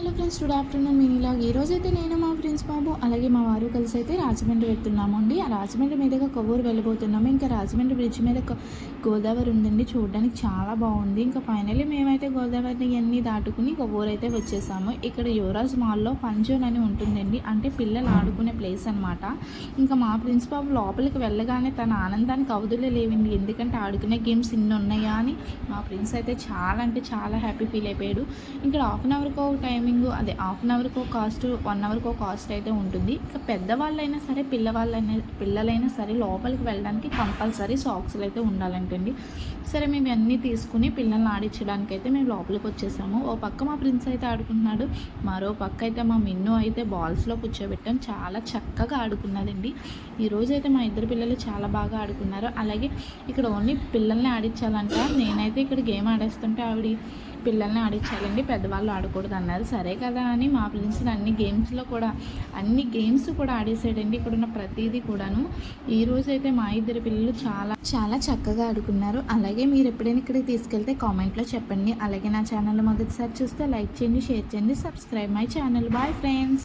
Hello friends, good afternoon. మీనిలాగా ఈరోజైతే నేను మా ఫ్రెండ్స్ బాబు అలాగే మా వారు కలిసి అయితే రాజమండ్రి వెళ్తున్నాము అండి. ఆ రాజమండ్రి మీదుగా కొవ్వూరు వెళ్ళిపోతున్నాము. ఇంకా రాజమండ్రి బ్రిడ్జ్ మీద గోదావరి ఉందండి, చూడడానికి చాలా బాగుంది. ఇంకా ఫైనల్లీ మేమైతే గోదావరిని అన్నీ దాటుకుని కొవ్వూరు అయితే వచ్చేసాము. ఇక్కడ యువరాజ్ మాల్లో పంజోన్ అని ఉంటుందండి, అంటే పిల్లలు ఆడుకునే ప్లేస్ అనమాట. ఇంకా మా ఫ్రెండ్స్ బాబు లోపలికి వెళ్ళగానే తన ఆనందానికి అవధులే లేవండి, ఎందుకంటే ఆడుకునే గేమ్స్ ఇన్ని ఉన్నాయా అని. మా ఫ్రెండ్స్ అయితే చాలా అంటే చాలా హ్యాపీ ఫీల్ అయిపోయాడు. ఇక్కడ హాఫ్ అన్ అవర్కో టైమింగ్, అదే హాఫ్ అన్ అవర్కో కాస్ట్, 1 అవర్కో కాస్ట్ అయితే ఉంటుంది. ఇక పెద్దవాళ్ళైనా సరే పిల్లలైనా సరే లోపలికి వెళ్ళడానికి కంపల్సరీ సాక్స్లు అయితే ఉండాలంటండి. సరే మేము అన్నీ తీసుకుని పిల్లల్ని ఆడించడానికి అయితే మేము లోపలికి వచ్చేసాము. ఓ పక్క మా ప్రిన్స్ అయితే ఆడుకుంటున్నాడు, మరో పక్క అయితే మా మిన్ను అయితే బాల్స్లో కూర్చోబెట్టాం. చాలా చక్కగా ఆడుకున్నదండి. ఈరోజు అయితే మా ఇద్దరు పిల్లలు చాలా బాగా ఆడుకున్నారు. అలాగే ఇక్కడ ఓన్లీ పిల్లల్ని ఆడించాలంట. నేనైతే ఇక్కడ గేమ్ ఆడేస్తుంటే ఆవిడ పిల్లల్ని ఆడించాలండి, పెద్దవాళ్ళు ఆడకూడదు అన్నారు. సరే కదా అని మా ఫ్రెండ్స్ అన్ని గేమ్స్ కూడా ఆడేసాడండి. ఇక్కడ ఉన్న ప్రతిదీ కూడాను. ఈరోజు అయితే మా ఇద్దరు పిల్లలు చాలా చాలా చక్కగా ఆడుకున్నారు. అలాగే మీరు ఎప్పుడైనా ఇక్కడికి తీసుకెళ్తే కామెంట్లో చెప్పండి. అలాగే నా ఛానల్ మొదటిసారి చూస్తే లైక్ చేయండి, షేర్ చేయండి, subscribe my channel. Bye friends.